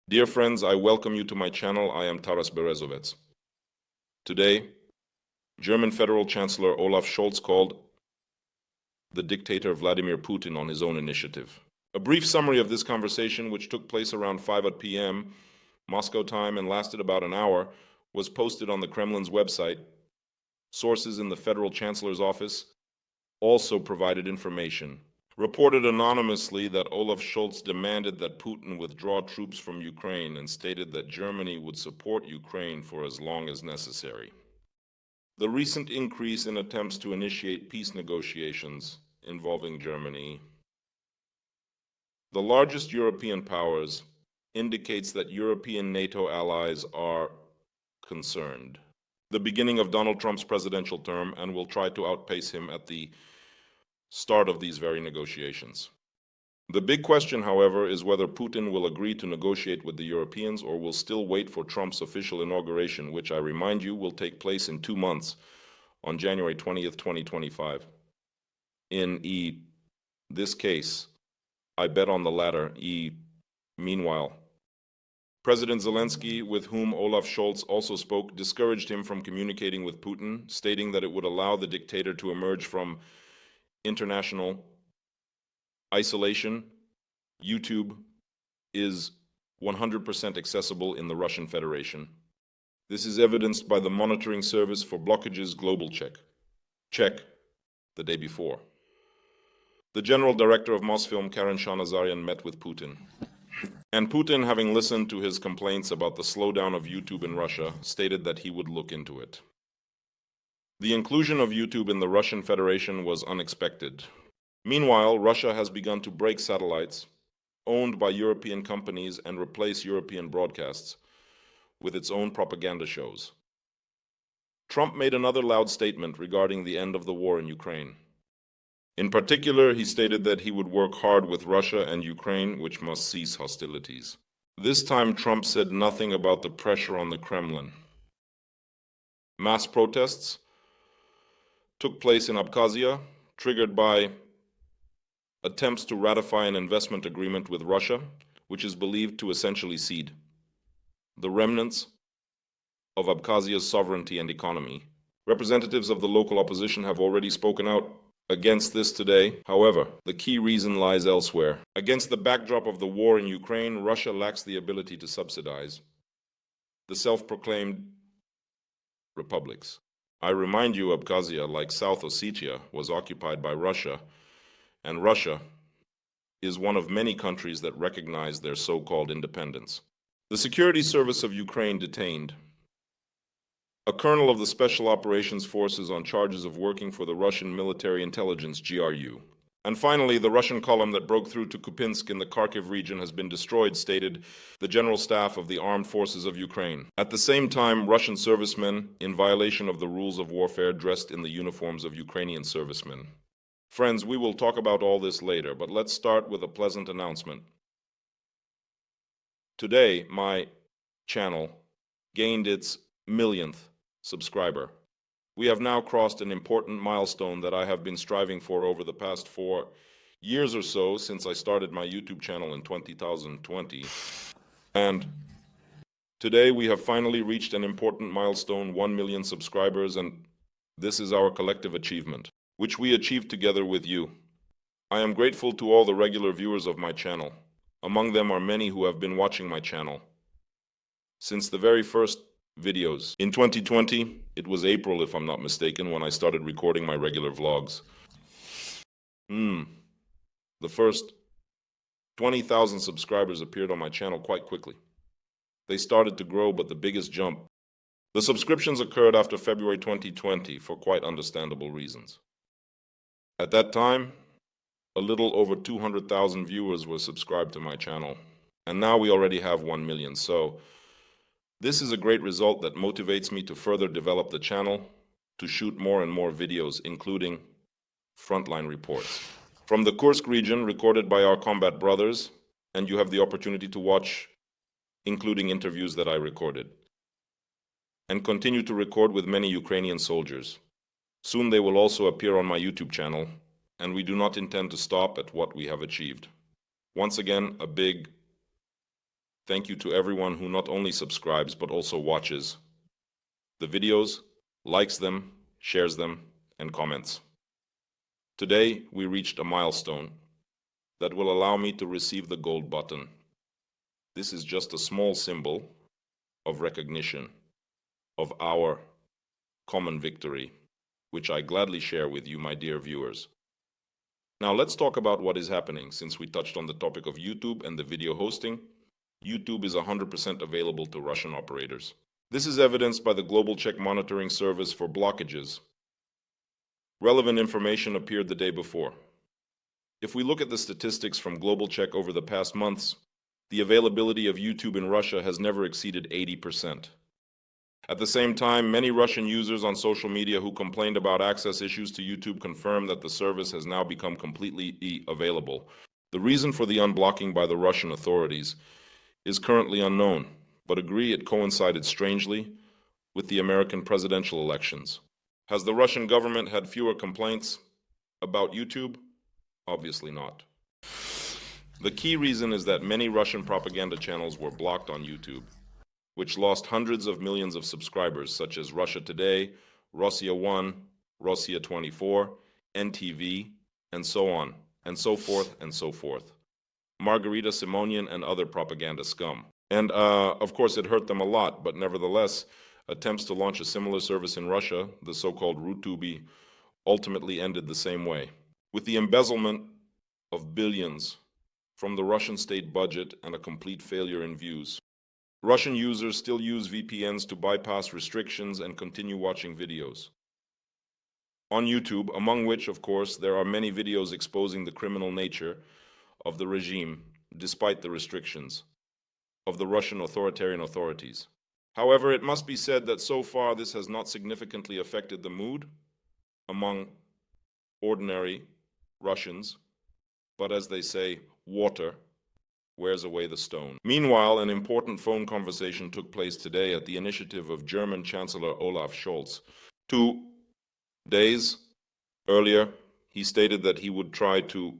Dear friends, I welcome you to my channel. I am Berezovets. Today, German Federal Chancellor Olaf Scholz called the dictator Vladimir Putin on his own initiative. A brief summary of this conversation, which took place around 5 p.m. Moscow time and lasted about an hour, was posted on the Kremlin's website. Sources in the Federal Chancellor's office also provided information. Reported anonymously that Olaf Scholz demanded that Putin withdraw troops from Ukraine and stated that Germany would support Ukraine for as long as necessary. The recent increase in attempts to initiate peace negotiations involving Germany, the largest European powers, indicates that European NATO allies are concerned. The beginning of Donald Trump's presidential term and will try to outpace him at the start of these very negotiations. The big question, however, is whether Putin will agree to negotiate with the Europeans or will still wait for Trump's official inauguration, which I remind you will take place in 2 months, on January 20th, 2025. In this case, I bet on the latter. Meanwhile, President Zelensky, with whom Olaf Scholz also spoke, discouraged him from communicating with Putin, stating that it would allow the dictator to emerge from international isolation. YouTube is 100% accessible in the Russian Federation. This is evidenced by the monitoring service for blockages Global Check the day before. The general director of Mosfilm, Karen Shanazarian, met with Putin. And Putin, having listened to his complaints about the slowdown of YouTube in Russia, stated that he would look into it. The inclusion of YouTube in the Russian Federation was unexpected. Meanwhile, Russia has begun to break satellites owned by European companies and replace European broadcasts with its own propaganda shows. Trump made another loud statement regarding the end of the war in Ukraine. In particular, he stated that he would work hard with Russia and Ukraine, which must cease hostilities. This time, Trump said nothing about the pressure on the Kremlin. Mass protests took place in Abkhazia, triggered by attempts to ratify an investment agreement with Russia, which is believed to essentially cede the remnants of Abkhazia's sovereignty and economy. Representatives of the local opposition have already spoken out against this today. However, the key reason lies elsewhere. Against the backdrop of the war in Ukraine, Russia lacks the ability to subsidize the self-proclaimed republics. I remind you, Abkhazia, like South Ossetia, was occupied by Russia, and Russia is one of many countries that recognize their so-called independence. The Security Service of Ukraine detained a colonel of the Special Operations Forces on charges of working for the Russian Military Intelligence, GRU. And finally, the Russian column that broke through to Kupinsk in the Kharkiv region has been destroyed, stated the General Staff of the Armed Forces of Ukraine. At the same time, Russian servicemen, in violation of the rules of warfare, dressed in the uniforms of Ukrainian servicemen. Friends, we will talk about all this later, but let's start with a pleasant announcement. Today, my channel gained its millionth subscriber. We have now crossed an important milestone that I have been striving for over the past 4 years or so, since I started my YouTube channel in 2020. And today we have finally reached an important milestone, 1 million subscribers, and this is our collective achievement, which we achieved together with you. I am grateful to all the regular viewers of my channel. Among them are many who have been watching my channel since the very first videos. In 2020, it was April, if I'm not mistaken, when I started recording my regular vlogs. The first 20,000 subscribers appeared on my channel quite quickly. They started to grow, but the biggest jump. The subscriptions occurred after February 2020 for quite understandable reasons. At that time, a little over 200,000 viewers were subscribed to my channel, and now we already have 1 million. So this is a great result that motivates me to further develop the channel, to shoot more and more videos, including frontline reports from the Kursk region recorded by our combat brothers, and you have the opportunity to watch, including interviews that I recorded, and continue to record with many Ukrainian soldiers. Soon they will also appear on my YouTube channel, and we do not intend to stop at what we have achieved. Once again, a big Thank you to everyone who not only subscribes but also watches the videos, likes them, shares them, and comments. Today, we reached a milestone that will allow me to receive the gold button. This is just a small symbol of recognition of our common victory, which I gladly share with you, my dear viewers. Now let's talk about what is happening. Since we touched on the topic of YouTube and the video hosting, YouTube is 100% available to Russian operators. This is evidenced by the Global Check monitoring service for blockages. Relevant information appeared the day before. If we look at the statistics from Global Check over the past months, the availability of YouTube in Russia has never exceeded 80%. At the same time, many Russian users on social media who complained about access issues to YouTube confirm that the service has now become completely available. The reason for the unblocking by the Russian authorities is currently unknown, but agree it coincided strangely with the American presidential elections. Has the Russian government had fewer complaints about YouTube? Obviously not. The key reason is that many Russian propaganda channels were blocked on YouTube, which lost hundreds of millions of subscribers, such as Russia Today, Russia 1, Russia 24, NTV, and so on, and so forth, and so forth. Margarita Simonian and other propaganda scum. And of course it hurt them a lot, but nevertheless, attempts to launch a similar service in Russia, the so-called RuTubi, ultimately ended the same way, with the embezzlement of billions from the Russian state budget and a complete failure in views. Russian users still use VPNs to bypass restrictions and continue watching videos on YouTube, among which, of course, there are many videos exposing the criminal nature of the regime, despite the restrictions of the Russian authoritarian authorities. However, it must be said that so far this has not significantly affected the mood among ordinary Russians, but as they say, water wears away the stone. Meanwhile, an important phone conversation took place today at the initiative of German Chancellor Olaf Scholz. 2 days earlier, he stated that he would try to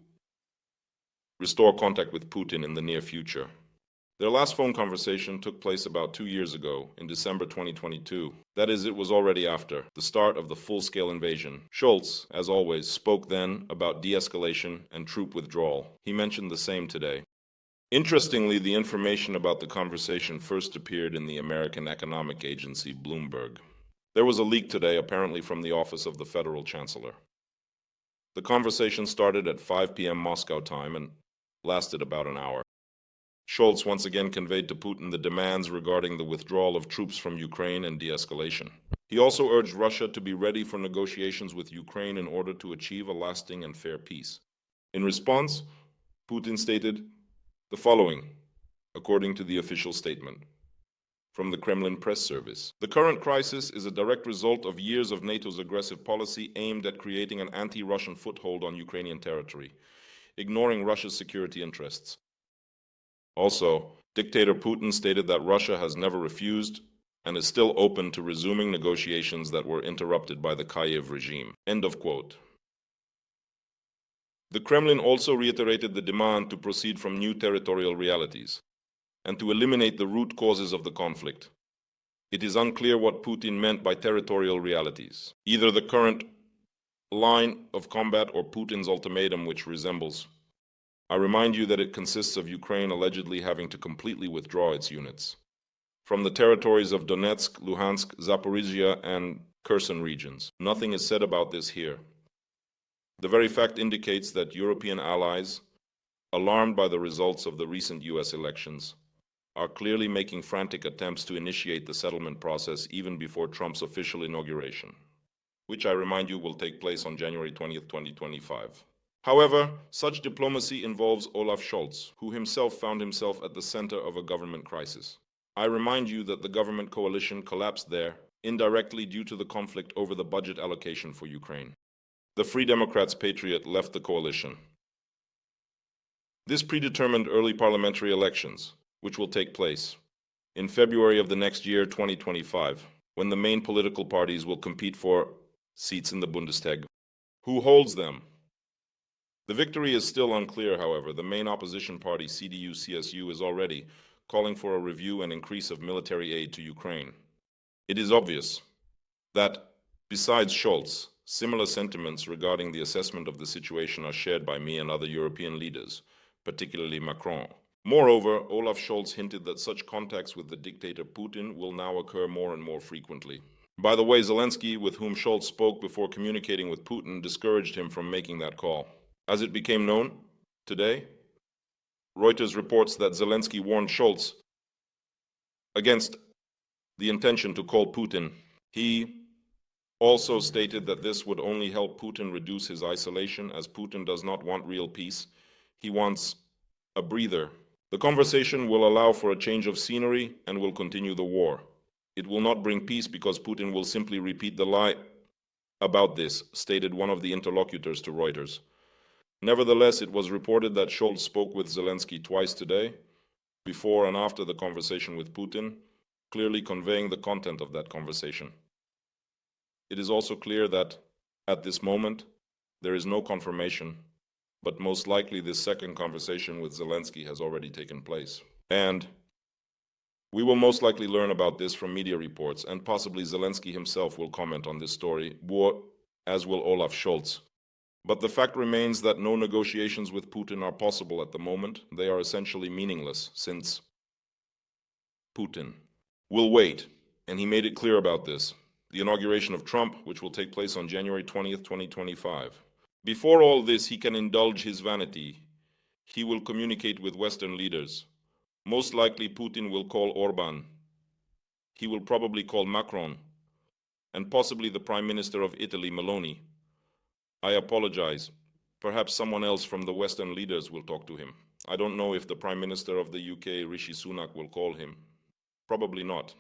restore contact with Putin in the near future. Their last phone conversation took place about 2 years ago, in December 2022. That is, it was already after the start of the full-scale invasion. Scholz, as always, spoke then about de-escalation and troop withdrawal. He mentioned the same today. Interestingly, the information about the conversation first appeared in the American economic agency Bloomberg. There was a leak today, apparently from the office of the federal chancellor. The conversation started at 5 p.m. Moscow time and lasted about an hour. Scholz once again conveyed to Putin the demands regarding the withdrawal of troops from Ukraine and de-escalation. He also urged Russia to be ready for negotiations with Ukraine in order to achieve a lasting and fair peace. In response, Putin stated the following, according to the official statement from the Kremlin press service. The current crisis is a direct result of years of NATO's aggressive policy aimed at creating an anti-Russian foothold on Ukrainian territory, ignoring Russia's security interests. Also, dictator Putin stated that Russia has never refused and is still open to resuming negotiations that were interrupted by the Kyiv regime. End of quote. The Kremlin also reiterated the demand to proceed from new territorial realities and to eliminate the root causes of the conflict. It is unclear what Putin meant by territorial realities, either the current line of combat or Putin's ultimatum, which resembles. I remind you that it consists of Ukraine allegedly having to completely withdraw its units from the territories of Donetsk, Luhansk, Zaporizhia, and Kherson regions. Nothing is said about this here. The very fact indicates that European allies, alarmed by the results of the recent US elections, are clearly making frantic attempts to initiate the settlement process even before Trump's official inauguration, which I remind you will take place on January 20th, 2025. However, such diplomacy involves Olaf Scholz, who himself found himself at the center of a government crisis. I remind you that the government coalition collapsed there, indirectly due to the conflict over the budget allocation for Ukraine. The Free Democrats Patriot left the coalition. This predetermined early parliamentary elections, which will take place in February of the next year, 2025, when the main political parties will compete for seats in the Bundestag. Who holds them? The victory is still unclear, however. The main opposition party, CDU-CSU, is already calling for a review and increase of military aid to Ukraine. It is obvious that, besides Scholz, similar sentiments regarding the assessment of the situation are shared by me and other European leaders, particularly Macron. Moreover, Olaf Scholz hinted that such contacts with the dictator Putin will now occur more and more frequently. By the way, Zelensky, with whom Scholz spoke before communicating with Putin, discouraged him from making that call. As it became known today, Reuters reports that Zelensky warned Scholz against the intention to call Putin. He also stated that this would only help Putin reduce his isolation, as Putin does not want real peace. He wants a breather. The conversation will allow for a change of scenery and will continue the war. It will not bring peace because Putin will simply repeat the lie about this, stated one of the interlocutors to Reuters. Nevertheless, it was reported that Scholz spoke with Zelensky twice today, before and after the conversation with Putin, clearly conveying the content of that conversation. It is also clear that, at this moment, there is no confirmation, but most likely this second conversation with Zelensky has already taken place. And we will most likely learn about this from media reports, and possibly Zelensky himself will comment on this story, as will Olaf Scholz. But the fact remains that no negotiations with Putin are possible at the moment. They are essentially meaningless, since Putin will wait, and he made it clear about this. The inauguration of Trump, which will take place on January 20th, 2025. Before all this, he can indulge his vanity. He will communicate with Western leaders. Most likely, Putin will call Orban. He will probably call Macron, and possibly the Prime Minister of Italy, Meloni. I apologize. Perhaps someone else from the Western leaders will talk to him. I don't know if the Prime Minister of the UK, Rishi Sunak, will call him. Probably not.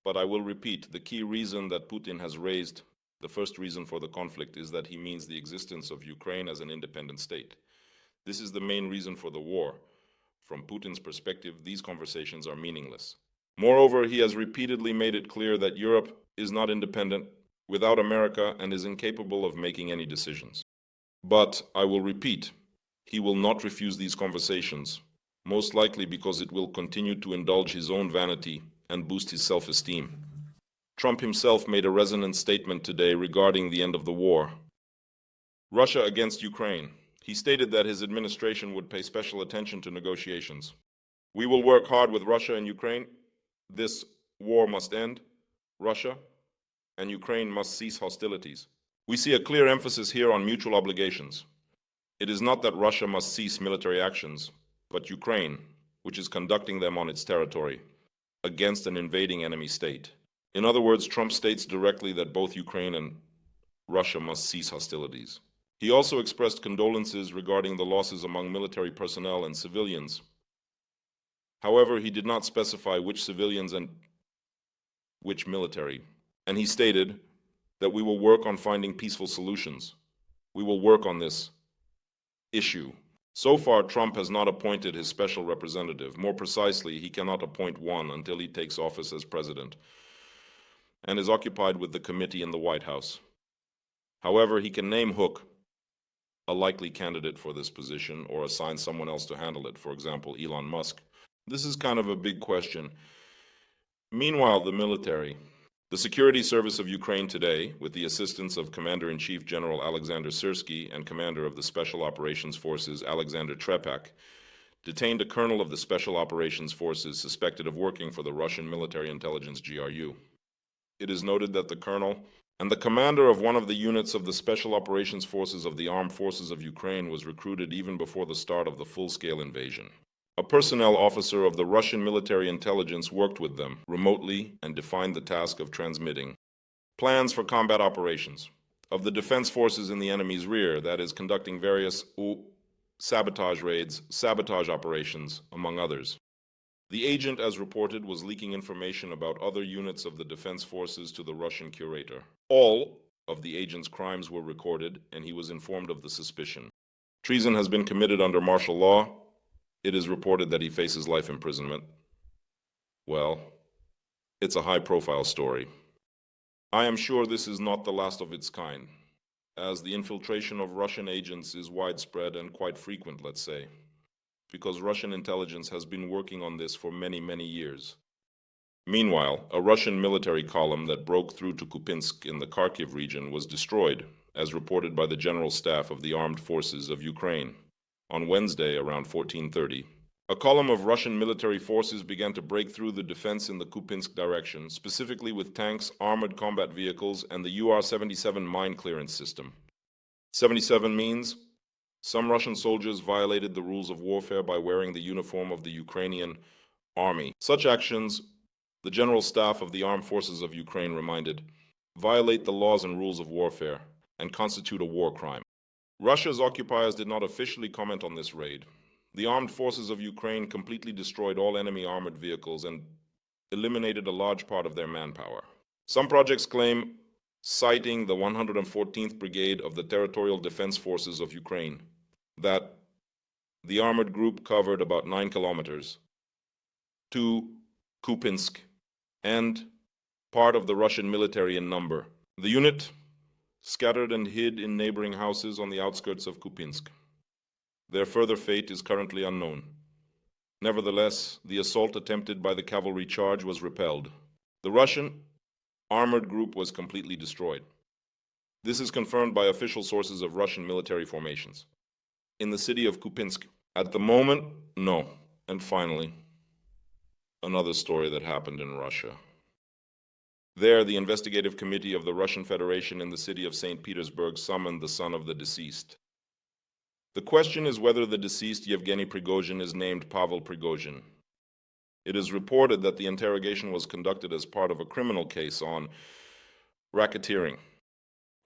But I will repeat, the key reason that Putin has raised, the first reason for the conflict, is that he means the existence of Ukraine as an independent state. This is the main reason for the war. From Putin's perspective, these conversations are meaningless. Moreover, he has repeatedly made it clear that Europe is not independent without America and is incapable of making any decisions. But I will repeat, he will not refuse these conversations, most likely because it will continue to indulge his own vanity and boost his self-esteem. Trump himself made a resonant statement today regarding the end of the war. Russia against Ukraine. He stated that his administration would pay special attention to negotiations. We will work hard with Russia and Ukraine. This war must end. Russia and Ukraine must cease hostilities. We see a clear emphasis here on mutual obligations. It is not that Russia must cease military actions, but Ukraine, which is conducting them on its territory, against an invading enemy state. In other words, Trump states directly that both Ukraine and Russia must cease hostilities. He also expressed condolences regarding the losses among military personnel and civilians. However, he did not specify which civilians and which military. And he stated that we will work on finding peaceful solutions. We will work on this issue. So far, Trump has not appointed his special representative. More precisely, he cannot appoint one until he takes office as president and is occupied with the committee in the White House. However, he can name Hook, a likely candidate for this position, or assign someone else to handle it, for example, Elon Musk. This is kind of a big question. Meanwhile, the military. The Security Service of Ukraine today, with the assistance of Commander-in-Chief General Alexander Syrsky and Commander of the Special Operations Forces Alexander Trepak, detained a colonel of the Special Operations Forces suspected of working for the Russian military intelligence GRU. It is noted that the colonel and the commander of one of the units of the Special Operations Forces of the Armed Forces of Ukraine was recruited even before the start of the full-scale invasion. A personnel officer of the Russian military intelligence worked with them remotely and defined the task of transmitting plans for combat operations of the defense forces in the enemy's rear, that is, conducting various sabotage raids, sabotage operations, among others. The agent, as reported, was leaking information about other units of the defense forces to the Russian curator. All of the agent's crimes were recorded, and he was informed of the suspicion. Treason has been committed under martial law. It is reported that he faces life imprisonment. Well, it's a high-profile story. I am sure this is not the last of its kind, as the infiltration of Russian agents is widespread and quite frequent, let's say. because Russian intelligence has been working on this for many, many years. Meanwhile, a Russian military column that broke through to Kupinsk in the Kharkiv region was destroyed, as reported by the General Staff of the Armed Forces of Ukraine, on Wednesday around 14:30. A column of Russian military forces began to break through the defense in the Kupinsk direction, specifically with tanks, armored combat vehicles, and the UR-77 mine clearance system. 77 means some Russian soldiers violated the rules of warfare by wearing the uniform of the Ukrainian army. Such actions, the General Staff of the Armed Forces of Ukraine reminded, violate the laws and rules of warfare and constitute a war crime. Russia's occupiers did not officially comment on this raid. The armed forces of Ukraine completely destroyed all enemy armored vehicles and eliminated a large part of their manpower. Some projects claim, citing the 114th Brigade of the Territorial Defense Forces of Ukraine, that the armored group covered about 9 kilometers to Kupinsk and part of the Russian military in number. The unit scattered and hid in neighboring houses on the outskirts of Kupinsk. Their further fate is currently unknown. Nevertheless, the assault attempted by the cavalry charge was repelled. The Russian armored group was completely destroyed. This is confirmed by official sources of Russian military formations. In the city of Kupinsk, at the moment, no. And finally, another story that happened in Russia. There, the investigative committee of the Russian Federation in the city of St. Petersburg summoned the son of the deceased. The question is whether the deceased Yevgeny Prigozhin is named Pavel Prigozhin. It is reported that the interrogation was conducted as part of a criminal case on racketeering.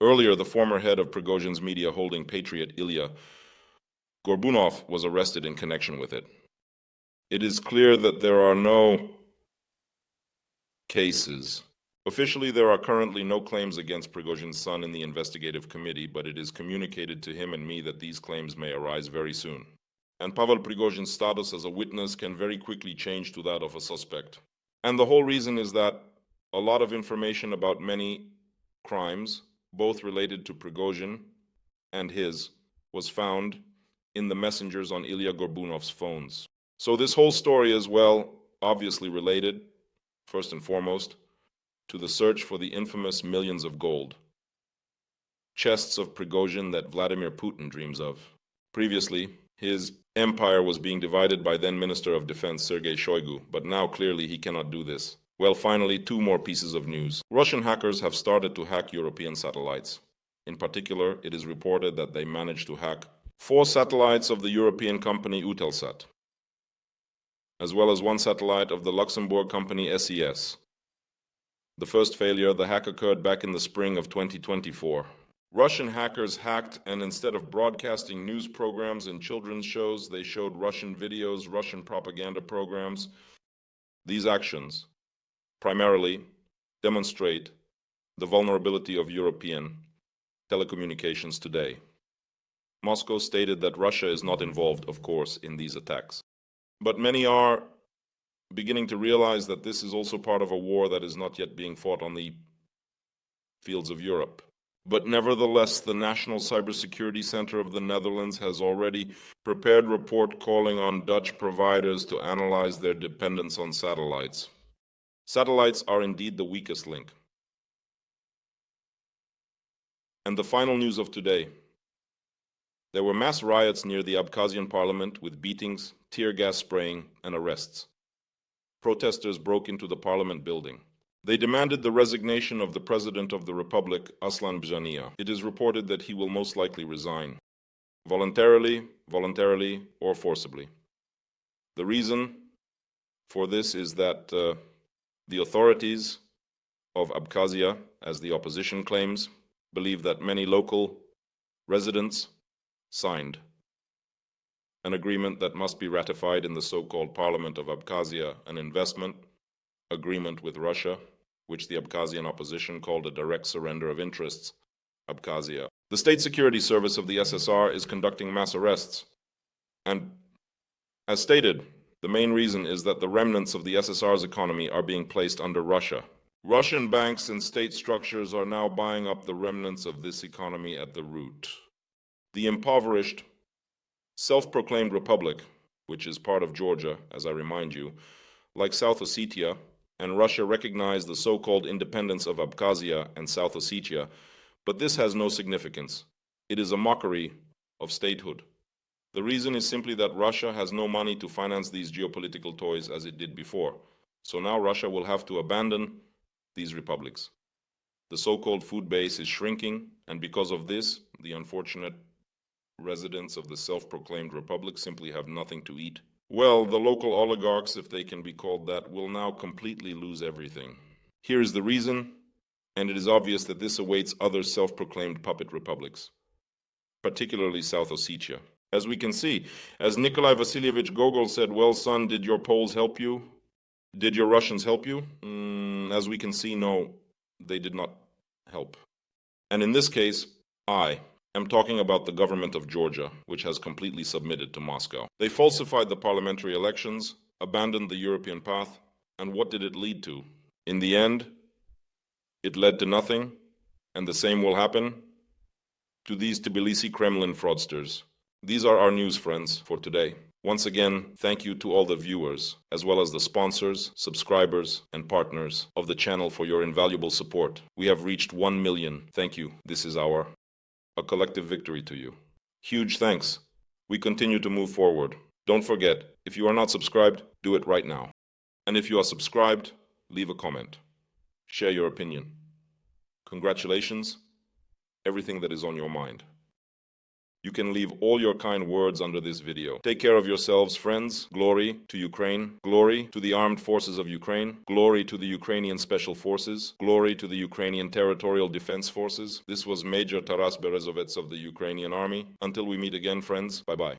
Earlier, the former head of Prigozhin's media holding Patriot, Ilya Gorbunov, was arrested in connection with it. It is clear that there are no cases. Officially, there are currently no claims against Prigozhin's son in the investigative committee, but it is communicated to him and me that these claims may arise very soon. And Pavel Prigozhin's status as a witness can very quickly change to that of a suspect. And the whole reason is that a lot of information about many crimes, both related to Prigozhin and his, was found in the messengers on Ilya Gorbunov's phones. So this whole story is, well, obviously related, first and foremost, to the search for the infamous millions of gold, chests of Prigozhin that Vladimir Putin dreams of. Previously, his empire was being divided by then Minister of Defense Sergei Shoigu, but now clearly he cannot do this. Well, finally, 2 more pieces of news. Russian hackers have started to hack European satellites. In particular, it is reported that they managed to hack 4 satellites of the European company Eutelsat, as well as 1 satellite of the Luxembourg company SES. The first failure, the hack occurred back in the spring of 2024. Russian hackers hacked, and instead of broadcasting news programs and children's shows, they showed Russian videos, Russian propaganda programs. These actions primarily demonstrate the vulnerability of European telecommunications today. Moscow stated that Russia is not involved, of course, in these attacks. But many are beginning to realize that this is also part of a war that is not yet being fought on the fields of Europe. But nevertheless, the National Cybersecurity Center of the Netherlands has already prepared a report calling on Dutch providers to analyze their dependence on satellites. Satellites are indeed the weakest link. And the final news of today. There were mass riots near the Abkhazian parliament with beatings, tear gas spraying, and arrests. Protesters broke into the parliament building. They demanded the resignation of the President of the Republic, Aslan Bjania. It is reported that he will most likely resign, voluntarily, or forcibly. The reason for this is that the authorities of Abkhazia, as the opposition claims, believe that many local residents signed an agreement that must be ratified in the so-called Parliament of Abkhazia, an investment agreement with Russia, which the Abkhazian opposition called a direct surrender of interests, Abkhazia. The State Security Service of the SSR is conducting mass arrests. And as stated, the main reason is that the remnants of the SSR's economy are being placed under Russia. Russian banks and state structures are now buying up the remnants of this economy at the root. The impoverished, self-proclaimed republic which is part of Georgia, as I remind you, like South Ossetia, and Russia recognized the so-called independence of Abkhazia and South Ossetia, but this has no significance. It is a mockery of statehood. The reason is simply that Russia has no money to finance these geopolitical toys as it did before. So now Russia will have to abandon these republics. The so-called food base is shrinking, and because of this, the unfortunate residents of the self-proclaimed republic simply have nothing to eat. Well, the local oligarchs, if they can be called that, will now completely lose everything. Here is the reason, and it is obvious that this awaits other self-proclaimed puppet republics, particularly South Ossetia. As we can see, as Nikolai Vasilievich Gogol said, well, son, did your Poles help you? Did your Russians help you? As we can see, no, they did not help. And in this case, I am talking about the government of Georgia, which has completely submitted to Moscow. They falsified the parliamentary elections, abandoned the European path, and what did it lead to? In the end, it led to nothing, and the same will happen to these Tbilisi Kremlin fraudsters. These are our news, friends, for today. Once again, thank you to all the viewers, as well as the sponsors, subscribers, and partners of the channel for your invaluable support. We have reached 1 million. Thank you. This is a collective victory to you. Huge thanks. We continue to move forward. Don't forget, if you are not subscribed, do it right now. And if you are subscribed, leave a comment. Share your opinion. Congratulations. Everything that is on your mind. You can leave all your kind words under this video. Take care of yourselves, friends. Glory to Ukraine. Glory to the armed forces of Ukraine. Glory to the Ukrainian Special Forces. Glory to the Ukrainian Territorial Defense Forces. This was Major Taras Berezovets of the Ukrainian Army. Until we meet again, friends, bye-bye.